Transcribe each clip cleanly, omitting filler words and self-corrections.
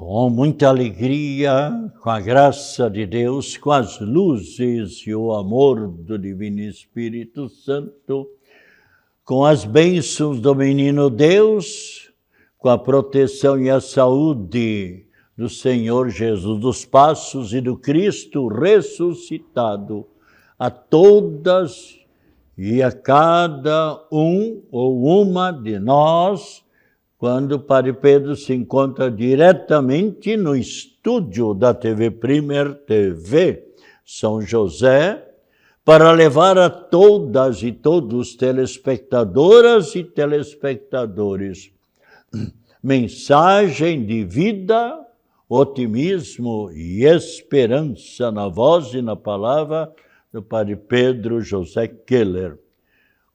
Com muita alegria, com a graça de Deus, com as luzes e o amor do Divino Espírito Santo, com as bênçãos do Menino Deus, com a proteção e a saúde do Senhor Jesus dos Passos e do Cristo ressuscitado, a todas e a cada um ou uma de nós, quando o Padre Pedro se encontra diretamente no estúdio da TV Primer TV São José, para levar a todas e todos telespectadoras e telespectadores mensagem de vida, otimismo e esperança na voz e na palavra do Padre Pedro José Keller.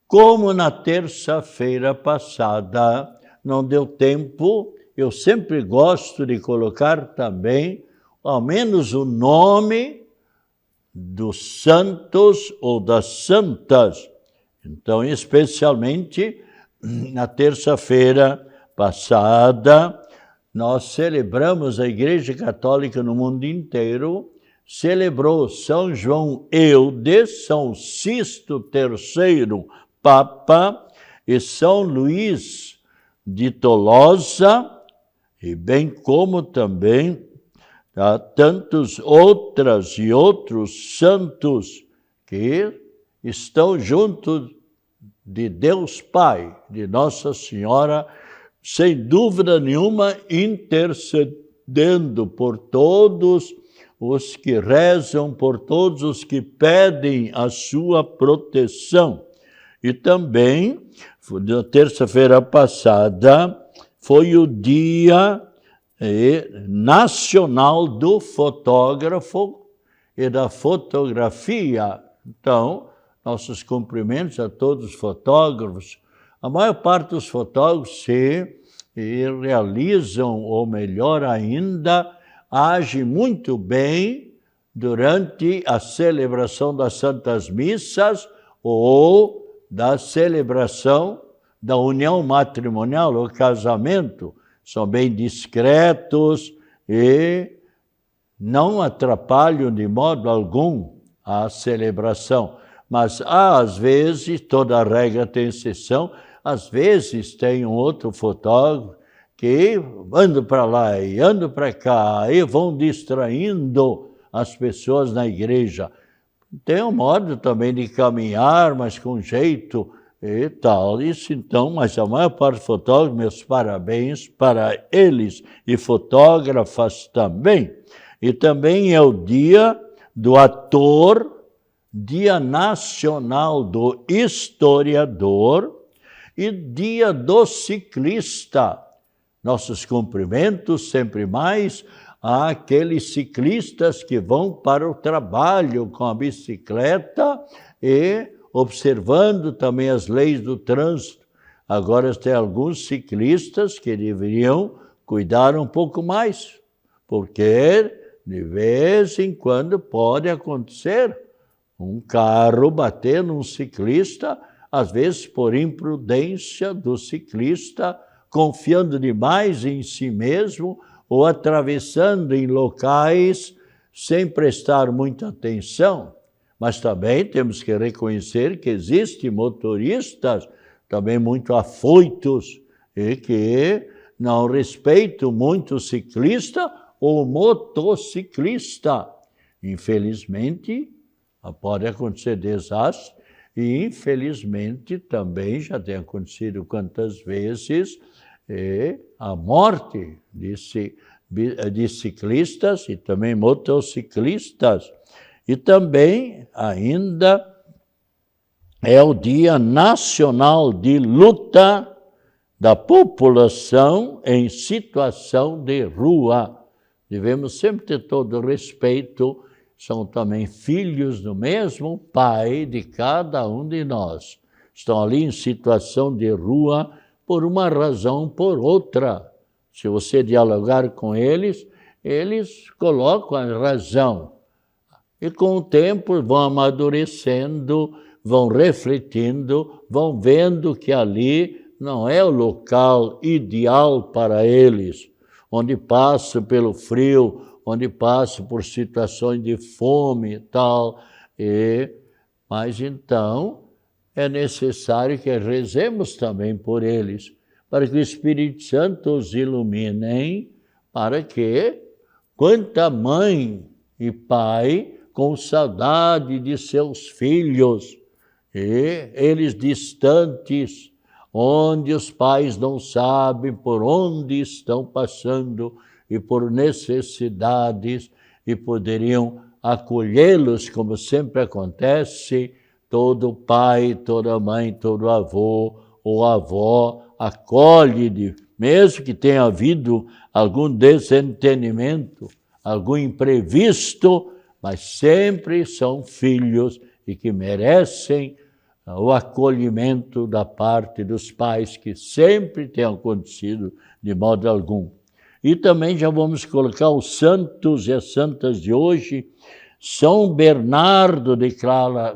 Como na terça-feira passada não deu tempo, eu sempre gosto de colocar também, ao menos o nome dos santos ou das santas. Então, especialmente, na terça-feira passada, nós celebramos, a Igreja Católica no mundo inteiro, celebrou São João Eudes, São Sisto III, Papa, e São Luís de Tolosa, e bem como também tantos outras e outros santos que estão junto de Deus Pai, de Nossa Senhora, sem dúvida nenhuma, intercedendo por todos os que rezam, por todos os que pedem a sua proteção. E também, na terça-feira passada, foi o Dia Nacional do Fotógrafo e da Fotografia. Então, nossos cumprimentos a todos os fotógrafos. A maior parte dos fotógrafos se realizam, ou melhor ainda, agem muito bem durante a celebração das Santas Missas ou da celebração da união matrimonial, o casamento. São bem discretos e não atrapalham de modo algum a celebração. Mas às vezes, toda regra tem exceção, às vezes tem um outro fotógrafo que anda para lá e anda para cá e vão distraindo as pessoas na igreja. Tem um modo também de caminhar, mas com jeito e tal. Isso então, mas a maior parte dos fotógrafos, meus parabéns para eles e fotógrafas também. E também é o dia do ator, Dia Nacional do Historiador e Dia do Ciclista. Nossos cumprimentos sempre mais àqueles ciclistas que vão para o trabalho com a bicicleta e observando também as leis do trânsito. Agora tem alguns ciclistas que deveriam cuidar um pouco mais, porque de vez em quando pode acontecer um carro bater num ciclista, às vezes por imprudência do ciclista, confiando demais em si mesmo, ou atravessando em locais sem prestar muita atenção. Mas também temos que reconhecer que existem motoristas também muito afoitos e que não respeitam muito o ciclista ou motociclista. Infelizmente, pode acontecer desastre e, infelizmente, também já tem acontecido quantas vezes a morte de ciclistas e também motociclistas. E também ainda é o Dia Nacional de Luta da População em Situação de Rua. Devemos sempre ter todo o respeito, são também filhos do mesmo Pai de cada um de nós. Estão ali em situação de rua por uma razão ou por outra. Se você dialogar com eles, eles colocam a razão. E com o tempo vão amadurecendo, vão refletindo, vão vendo que ali não é o local ideal para eles, onde passam pelo frio, onde passam por situações de fome e tal. Mas então é necessário que rezemos também por eles, para que o Espírito Santo os ilumine, para que quanta mãe e pai com saudade de seus filhos, e eles distantes, onde os pais não sabem por onde estão passando e por necessidades, e poderiam acolhê-los, como sempre acontece, todo pai, toda mãe, todo avô ou avó acolhe, mesmo que tenha havido algum desentendimento, algum imprevisto, mas sempre são filhos e que merecem o acolhimento da parte dos pais, que sempre tem acontecido de modo algum. E também já vamos colocar os santos e as santas de hoje: São Bernardo de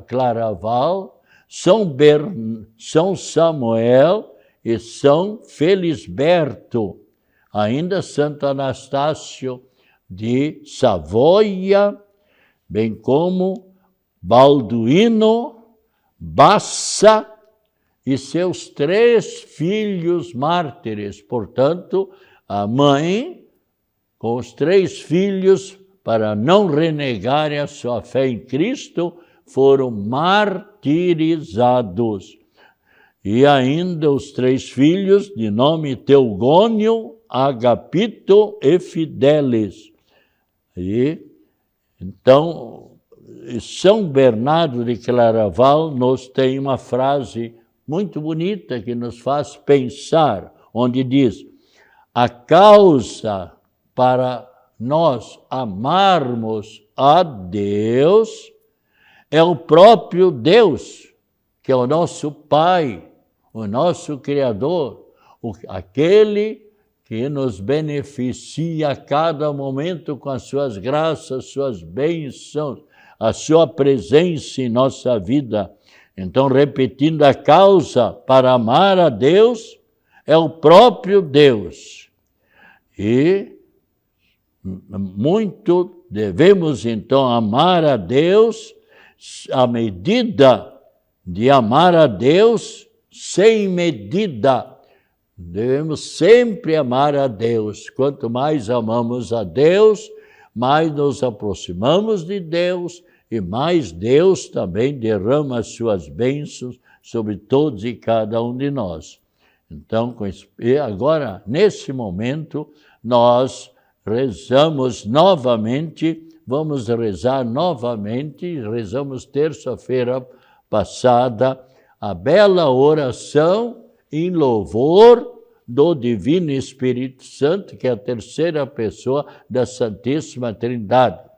Claraval, São Samuel e São Felisberto, ainda Santo Anastácio de Savoia, bem como Balduíno, Bassa e seus 3 filhos mártires. Portanto, a mãe com os 3 filhos, para não renegarem a sua fé em Cristo, foram martirizados. E ainda os 3 filhos, de nome Teogônio, Agapito e Fidelis. Então, São Bernardo de Claraval nos tem uma frase muito bonita que nos faz pensar, onde diz: a causa para nós amarmos a Deus é o próprio Deus, que é o nosso Pai, o nosso Criador, aquele que nos beneficia a cada momento com as suas graças, suas bênçãos, a sua presença em nossa vida. Então, repetindo, a causa para amar a Deus é o próprio Deus. E muito devemos, então, amar a Deus à medida de amar a Deus sem medida. Devemos sempre amar a Deus. Quanto mais amamos a Deus, mais nos aproximamos de Deus e mais Deus também derrama as suas bênçãos sobre todos e cada um de nós. Então, agora, nesse momento, nós rezamos novamente, vamos rezar novamente, rezamos terça-feira passada, a bela oração em louvor do Divino Espírito Santo, que é a 3ª pessoa da Santíssima Trindade.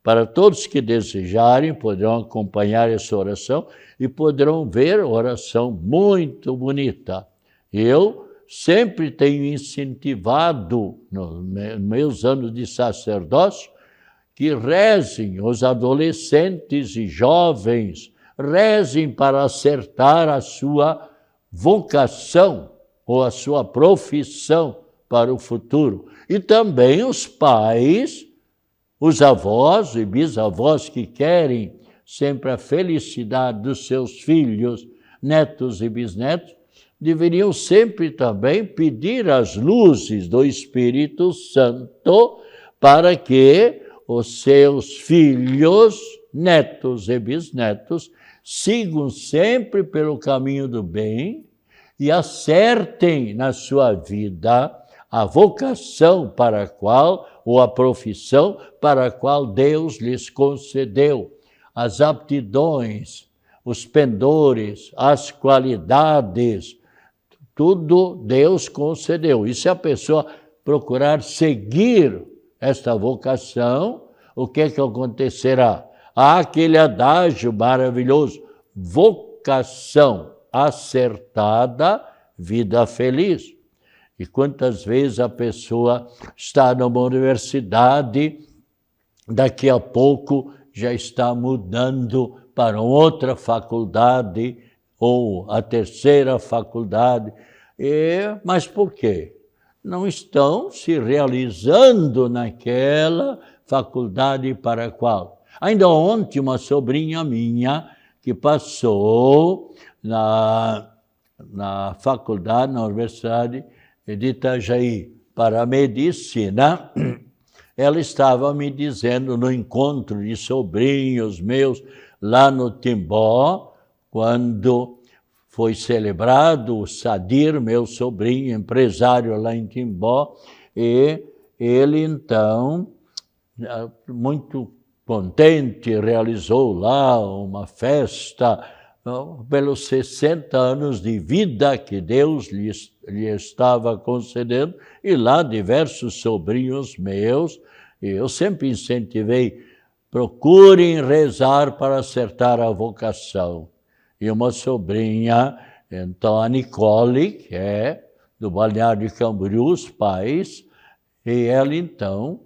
Para todos que desejarem, poderão acompanhar essa oração e poderão ver a oração muito bonita. Eu sempre tenho incentivado, nos meus anos de sacerdócio, que rezem os adolescentes e jovens, rezem para acertar a sua vocação ou a sua profissão para o futuro. E também os pais, os avós e bisavós que querem sempre a felicidade dos seus filhos, netos e bisnetos, deveriam sempre também pedir as luzes do Espírito Santo para que os seus filhos, netos e bisnetos sigam sempre pelo caminho do bem e acertem na sua vida a vocação para a qual, ou a profissão para a qual Deus lhes concedeu, as aptidões, os pendores, as qualidades, tudo Deus concedeu. E se a pessoa procurar seguir esta vocação, o que acontecerá? Há aquele adágio maravilhoso: vocação acertada, vida feliz. E quantas vezes a pessoa está numa universidade, daqui a pouco já está mudando para outra faculdade, ou a 3ª faculdade. Mas por quê? não estão se realizando naquela faculdade para a qual. Ainda ontem, uma sobrinha minha que passou na faculdade, na Universidade de Itajaí, para a medicina, ela estava me dizendo no encontro de sobrinhos meus lá no Timbó, quando foi celebrado o Sadir, meu sobrinho, empresário lá em Timbó, e ele então, muito contente, realizou lá uma festa pelos 60 anos de vida que Deus lhe estava concedendo, e lá diversos sobrinhos meus, e eu sempre incentivei, procurem rezar para acertar a vocação. E uma sobrinha, então a Nicole, que é do Balneário de Camboriú, os pais, e ela então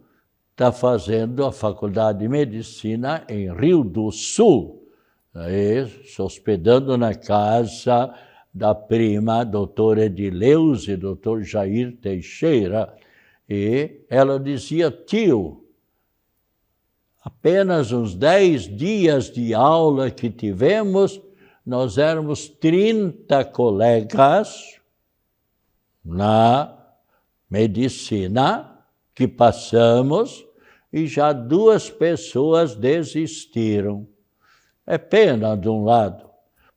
está fazendo a Faculdade de Medicina em Rio do Sul, se hospedando na casa da prima, doutora Edileuze, doutor Jair Teixeira, e ela dizia, tio, apenas uns 10 dias de aula que tivemos, nós éramos 30 colegas na medicina que passamos e já 2 pessoas desistiram. É pena de um lado,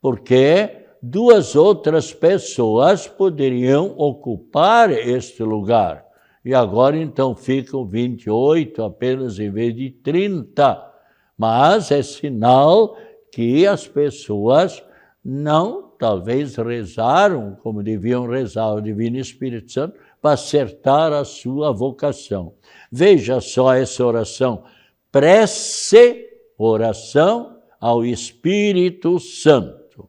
porque 2 outras pessoas poderiam ocupar este lugar. E agora então ficam 28 apenas em vez de 30. Mas é sinal que as pessoas não, talvez, rezaram como deviam rezar o Divino Espírito Santo para acertar a sua vocação. Veja só essa oração, prece, oração ao Espírito Santo.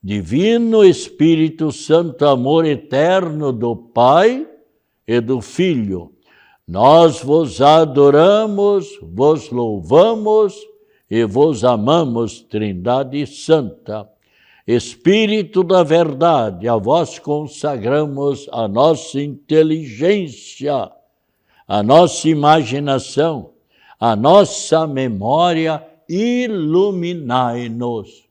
Divino Espírito Santo, amor eterno do Pai e do Filho, nós vos adoramos, vos louvamos e vos amamos, Trindade Santa. Espírito da verdade, a vós consagramos a nossa inteligência, a nossa imaginação, a nossa memória, iluminai-nos.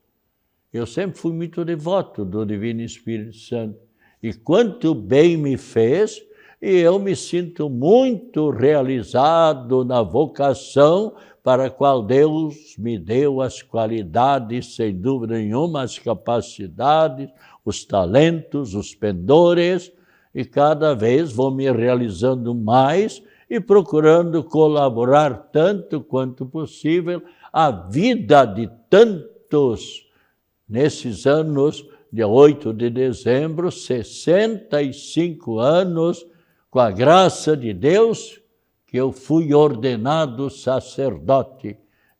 Eu sempre fui muito devoto do Divino Espírito Santo, e quanto bem me fez, e eu me sinto muito realizado na vocação para a qual Deus me deu as qualidades, sem dúvida nenhuma, as capacidades, os talentos, os pendores, e cada vez vou me realizando mais e procurando colaborar tanto quanto possível a vida de tantos, nesses anos, dia 8 de dezembro, 65 anos, com a graça de Deus, que eu fui ordenado sacerdote.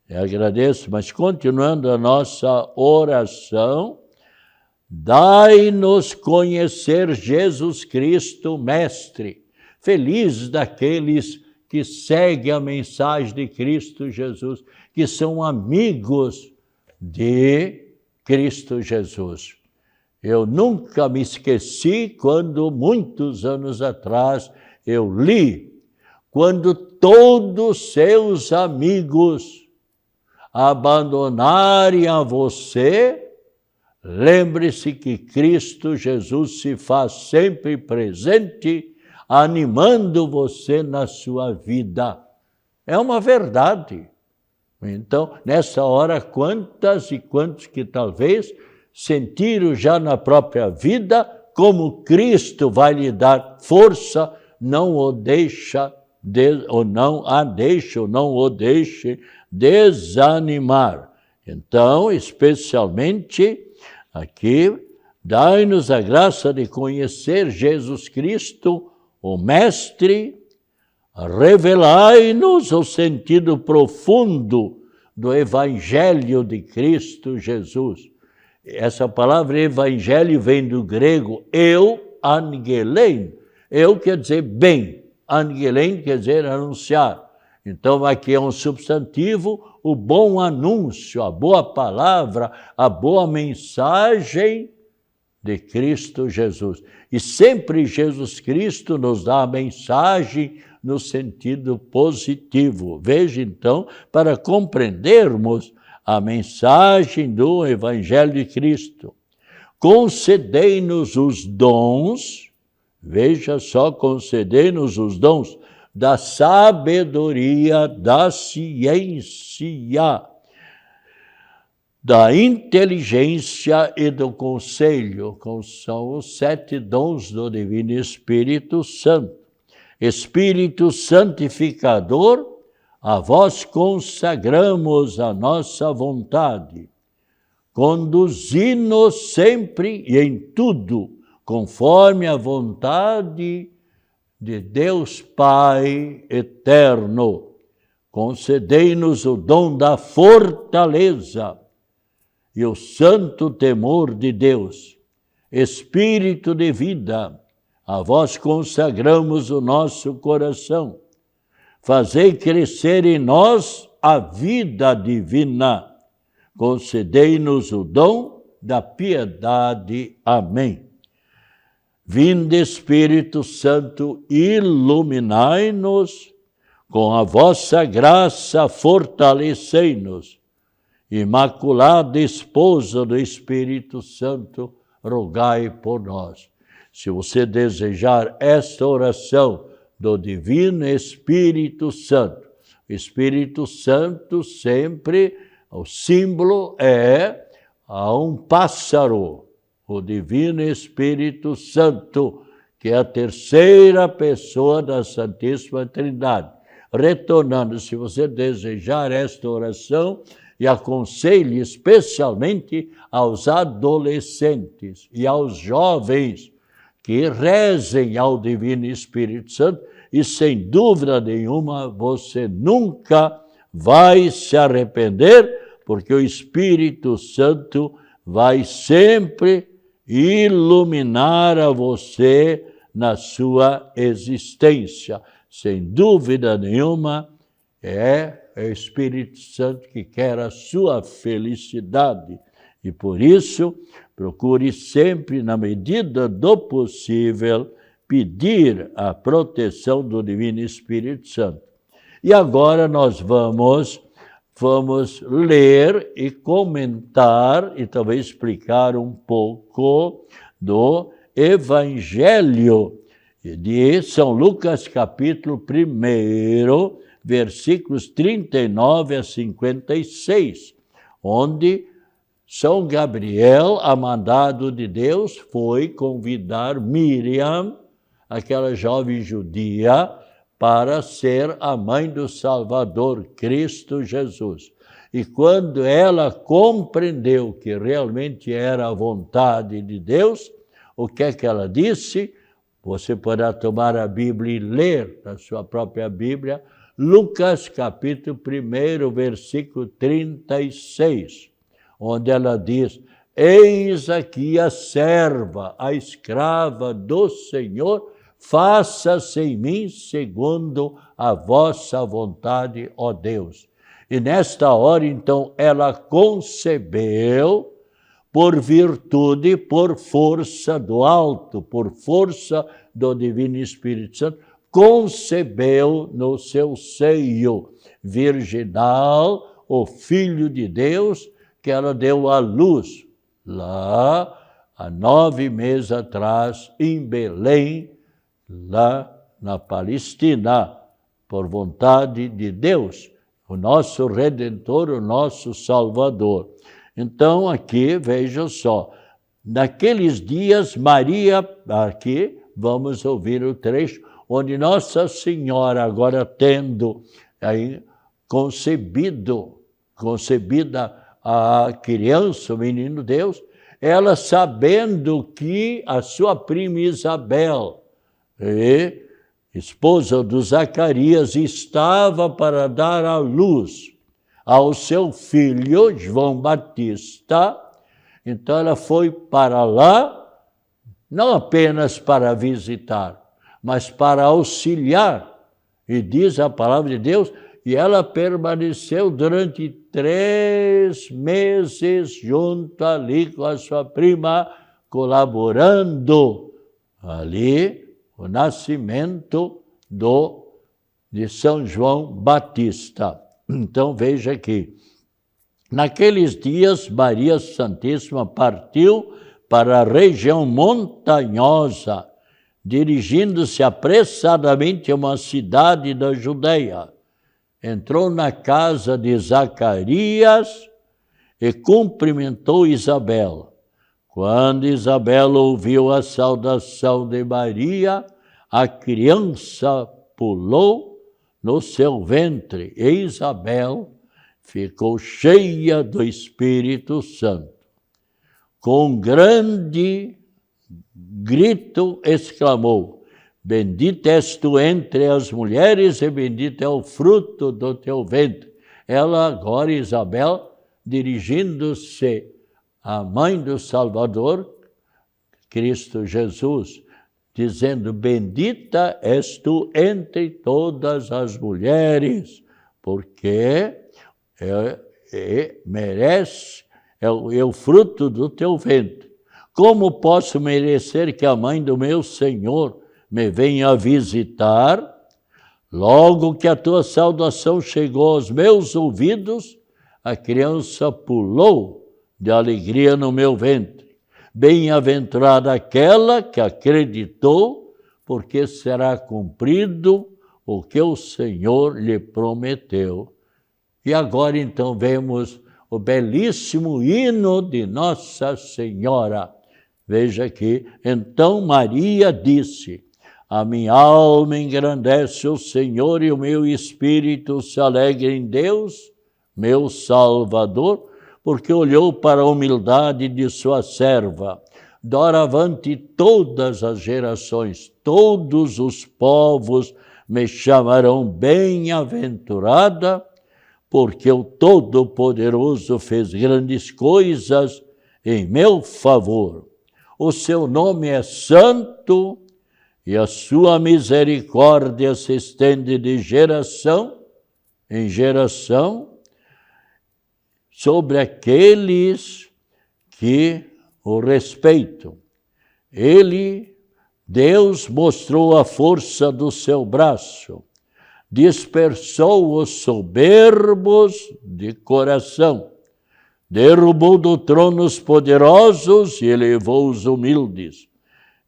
Eu agradeço, mas continuando a nossa oração, dai-nos conhecer Jesus Cristo, Mestre. Felizes daqueles que seguem a mensagem de Cristo Jesus, que são amigos de Cristo Jesus. Eu nunca me esqueci quando, muitos anos atrás, eu li, quando todos seus amigos abandonarem a você, lembre-se que Cristo Jesus se faz sempre presente, animando você na sua vida. É uma verdade. Então, nessa hora, quantas e quantos que talvez sentiram já na própria vida como Cristo vai lhe dar força, não o deixa, ou não a deixa, ou não o deixe desanimar. Então, especialmente aqui, dai-nos a graça de conhecer Jesus Cristo, o Mestre, revelai-nos o sentido profundo do Evangelho de Cristo Jesus. Essa palavra evangelho vem do grego angelein. Eu quer dizer bem, angelein quer dizer anunciar. Então aqui é um substantivo, o bom anúncio, a boa palavra, a boa mensagem de Cristo Jesus. E sempre Jesus Cristo nos dá a mensagem no sentido positivo. Veja, então, para compreendermos a mensagem do Evangelho de Cristo. Concedei-nos os dons, veja só, concedei-nos os dons da sabedoria, da ciência, da inteligência e do conselho, que são os 7 dons do Divino Espírito Santo. Espírito santificador, a vós consagramos a nossa vontade. Conduzi-nos sempre e em tudo, conforme a vontade de Deus Pai eterno. Concedei-nos o dom da fortaleza e o santo temor de Deus. Espírito de vida, a vós consagramos o nosso coração. Fazei crescer em nós a vida divina. Concedei-nos o dom da piedade. Amém. Vinde, Espírito Santo, iluminai-nos, com a vossa graça fortalecei-nos. Imaculada Esposa do Espírito Santo, rogai por nós. Se você desejar esta oração do Divino Espírito Santo, o Espírito Santo sempre, o símbolo é um pássaro, o Divino Espírito Santo, que é a terceira pessoa da Santíssima Trindade. Retornando, se você desejar esta oração, e aconselho especialmente aos adolescentes e aos jovens que rezem ao Divino Espírito Santo, e sem dúvida nenhuma você nunca vai se arrepender, porque o Espírito Santo vai sempre iluminar a você na sua existência. Sem dúvida nenhuma, é o Espírito Santo que quer a sua felicidade. E por isso, procure sempre, na medida do possível, pedir a proteção do Divino Espírito Santo. E agora nós vamos ler e comentar e talvez explicar um pouco do Evangelho de São Lucas, capítulo 1, versículos 39 a 56, onde São Gabriel, a mandado de Deus, foi convidar Miriam, aquela jovem judia, para ser a mãe do Salvador, Cristo Jesus. E quando ela compreendeu que realmente era a vontade de Deus, o que é que ela disse? Você poderá tomar a Bíblia e ler na sua própria Bíblia, Lucas capítulo 1, versículo 36, onde ela diz: eis aqui a serva, a escrava do Senhor, faça-se em mim segundo a vossa vontade, ó Deus. E nesta hora, então, ela concebeu por virtude, por força do alto, por força do Divino Espírito Santo, concebeu no seu seio virginal o Filho de Deus, que ela deu à luz lá há 9 meses atrás, em Belém, lá na Palestina, por vontade de Deus, o nosso Redentor, o nosso Salvador. Então, aqui, veja só, naqueles dias, Maria, aqui, vamos ouvir o trecho, onde Nossa Senhora, agora tendo aí concebida a criança, o menino Deus, ela sabendo que a sua prima Isabel, esposa do Zacarias, estava para dar à luz ao seu filho, João Batista, então ela foi para lá, não apenas para visitar, mas para auxiliar. E diz a palavra de Deus, e ela permaneceu durante 3 meses junto ali com a sua prima, colaborando ali o nascimento de São João Batista. Então veja aqui, naqueles dias Maria Santíssima partiu para a região montanhosa, dirigindo-se apressadamente a uma cidade da Judeia. Entrou na casa de Zacarias e cumprimentou Isabel. Quando Isabel ouviu a saudação de Maria, a criança pulou no seu ventre e Isabel ficou cheia do Espírito Santo. Com grande grito exclamou: bendita és tu entre as mulheres e bendito é o fruto do teu ventre. Ela agora, Isabel, dirigindo-se à mãe do Salvador, Cristo Jesus, dizendo: bendita és tu entre todas as mulheres, porque merece, é o fruto do teu ventre. Como posso merecer que a mãe do meu Senhor me venha visitar? Logo que a tua saudação chegou aos meus ouvidos, a criança pulou de alegria no meu ventre. Bem-aventurada aquela que acreditou, porque será cumprido o que o Senhor lhe prometeu. E agora então vemos o belíssimo hino de Nossa Senhora. Veja aqui, então Maria disse: a minha alma engrandece o Senhor e o meu espírito se alegra em Deus, meu Salvador, porque olhou para a humildade de sua serva. Doravante todas as gerações, todos os povos me chamarão bem-aventurada, porque o Todo-Poderoso fez grandes coisas em meu favor. O seu nome é santo e a sua misericórdia se estende de geração em geração sobre aqueles que o respeitam. Deus mostrou a força do seu braço, dispersou os soberbos de coração, derrubou do trono os poderosos e elevou os humildes,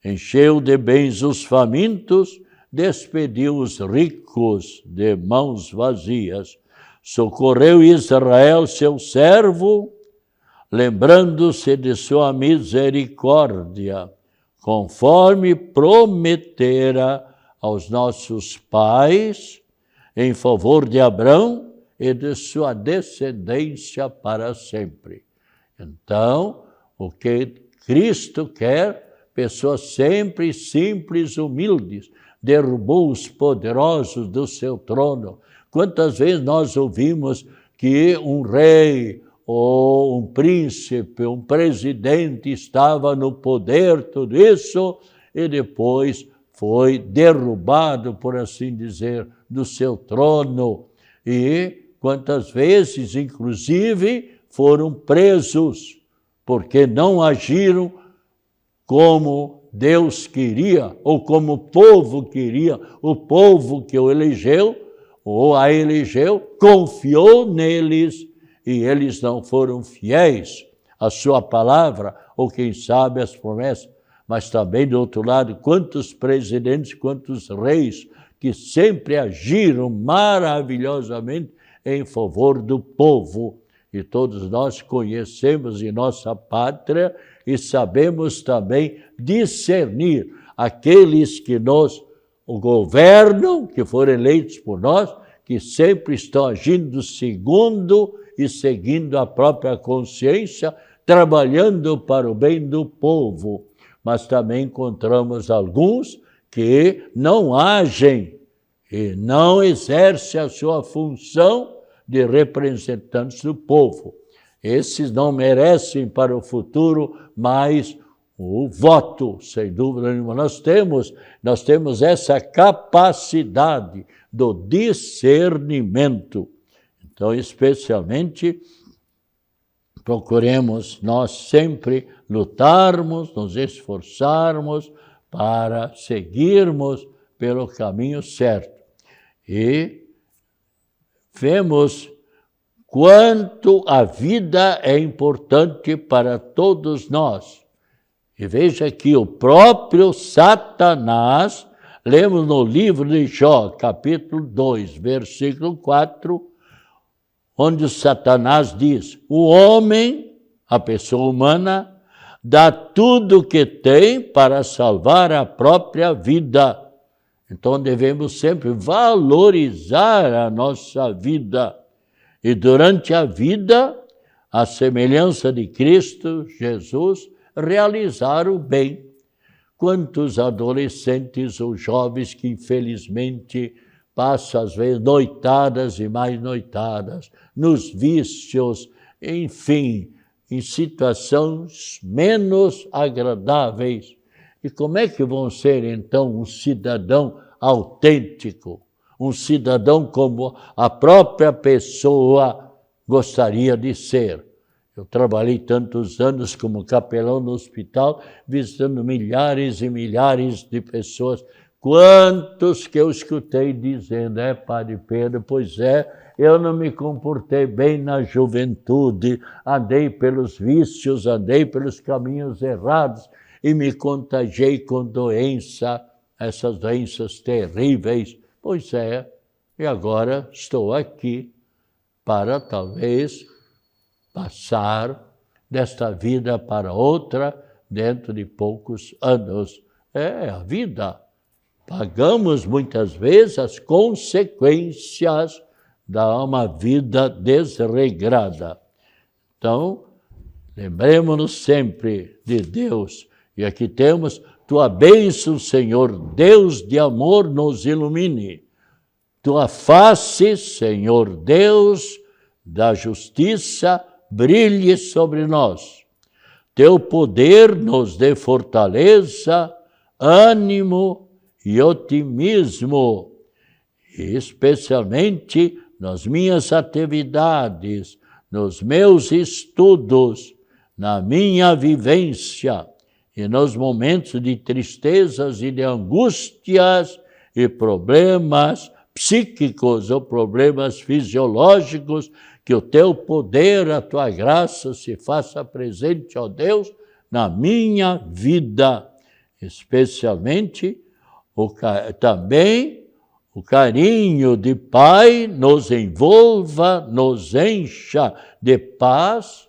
encheu de bens os famintos, despediu os ricos de mãos vazias, socorreu Israel, seu servo, lembrando-se de sua misericórdia, conforme prometera aos nossos pais, em favor de Abrão e de sua descendência para sempre. Então, o que Cristo quer, pessoas sempre simples, humildes, derrubou os poderosos do seu trono. Quantas vezes nós ouvimos que um rei ou um príncipe, um presidente estava no poder, tudo isso, e depois foi derrubado, por assim dizer, do seu trono. E quantas vezes, inclusive, foram presos, porque não agiram como Deus queria, ou como o povo queria, o povo que o elegeu, ou a elegeu, confiou neles, e eles não foram fiéis à sua palavra, ou quem sabe às promessas. Mas também, do outro lado, quantos presidentes, quantos reis que sempre agiram maravilhosamente em favor do povo. E todos nós conhecemos em nossa pátria e sabemos também discernir aqueles que nos governam, que foram eleitos por nós, que sempre estão agindo segundo e seguindo a própria consciência, trabalhando para o bem do povo. Mas também encontramos alguns que não agem e não exercem a sua função de representantes do povo. Esses não merecem para o futuro mais o voto, sem dúvida nenhuma. Nós temos essa capacidade do discernimento. Então, especialmente, procuremos nós sempre lutarmos, nos esforçarmos para seguirmos pelo caminho certo. E vemos quanto a vida é importante para todos nós. E veja que o próprio Satanás, lemos no livro de Jó, capítulo 2, versículo 4, onde Satanás diz: o homem, a pessoa humana, dá tudo o que tem para salvar a própria vida. Então devemos sempre valorizar a nossa vida. E durante a vida, a semelhança de Cristo Jesus, realizar o bem. Quantos adolescentes ou jovens que infelizmente passam às vezes noitadas e mais noitadas, nos vícios, enfim, em situações menos agradáveis. E como é que vão ser então um cidadão autêntico? Um cidadão como a própria pessoa gostaria de ser. Eu trabalhei tantos anos como capelão no hospital, visitando milhares e milhares de pessoas. Quantos que eu escutei dizendo: Padre Pedro, pois é, eu não me comportei bem na juventude, andei pelos vícios, andei pelos caminhos errados e me contagiei com doença, essas doenças terríveis. Pois é, e agora estou aqui para talvez passar desta vida para outra dentro de poucos anos. É a vida. Pagamos muitas vezes as consequências de uma vida desregrada. Então, lembremos-nos sempre de Deus. E aqui temos: tua bênção, Senhor, Deus de amor, nos ilumine. Tua face, Senhor Deus da justiça, brilhe sobre nós. Teu poder nos dê fortaleza, ânimo e otimismo, especialmente nas minhas atividades, nos meus estudos, na minha vivência e nos momentos de tristezas e de angústias e problemas psíquicos ou problemas fisiológicos, que o teu poder, a tua graça se faça presente, ó Deus, na minha vida, especialmente também o carinho de Pai nos envolva, nos encha de paz,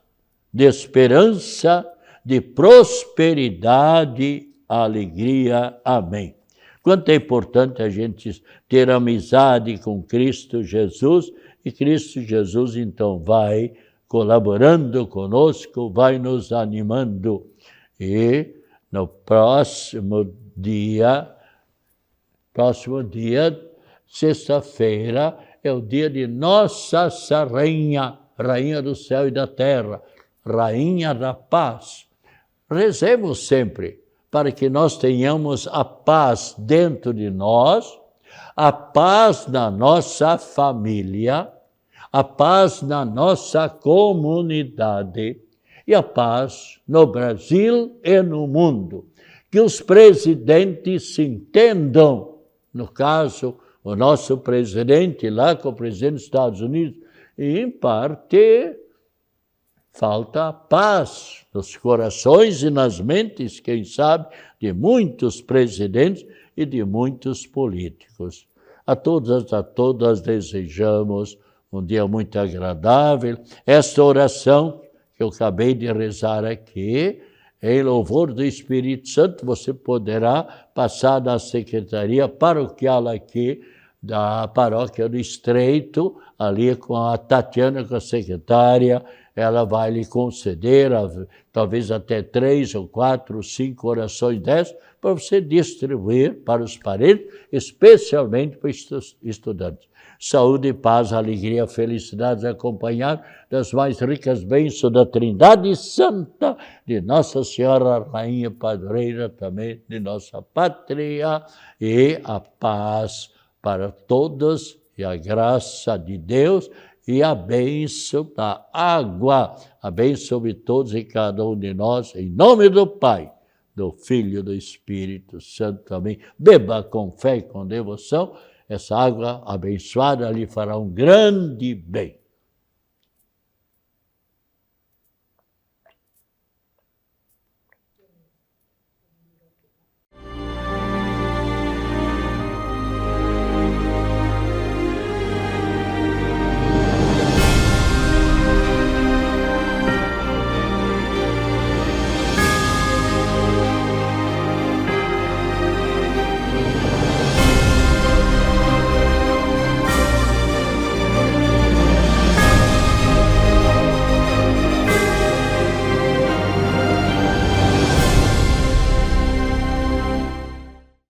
de esperança, de prosperidade, alegria. Amém. Quanto é importante a gente ter amizade com Cristo Jesus, e Cristo Jesus então vai colaborando conosco, vai nos animando. E no próximo dia, sexta-feira, é o dia de Nossa Rainha, Rainha do céu e da terra, Rainha da paz. Rezemos sempre para que nós tenhamos a paz dentro de nós, a paz na nossa família, a paz na nossa comunidade e a paz no Brasil e no mundo. Que os presidentes se entendam, no caso, o nosso presidente lá com o presidente dos Estados Unidos, e em parte falta paz nos corações e nas mentes, quem sabe, de muitos presidentes e de muitos políticos. A todas desejamos um dia muito agradável. Esta oração que eu acabei de rezar aqui, em louvor do Espírito Santo, você poderá passar da Secretaria Paroquial aqui, da Paróquia do Estreito, ali com a Tatiana, com a secretária. Ela vai lhe conceder talvez até 3 ou 4 ou 5 orações dessas para você distribuir para os parentes, especialmente para os estudantes. Saúde, paz, alegria, felicidades, acompanhar das mais ricas bênçãos da Trindade Santa, de Nossa Senhora Rainha Padroeira também de nossa pátria, e a paz para todos e a graça de Deus e a bênção da água, a bênção sobre todos e cada um de nós, em nome do Pai, do Filho e do Espírito Santo. Amém. Beba com fé e com devoção, essa água abençoada lhe fará um grande bem.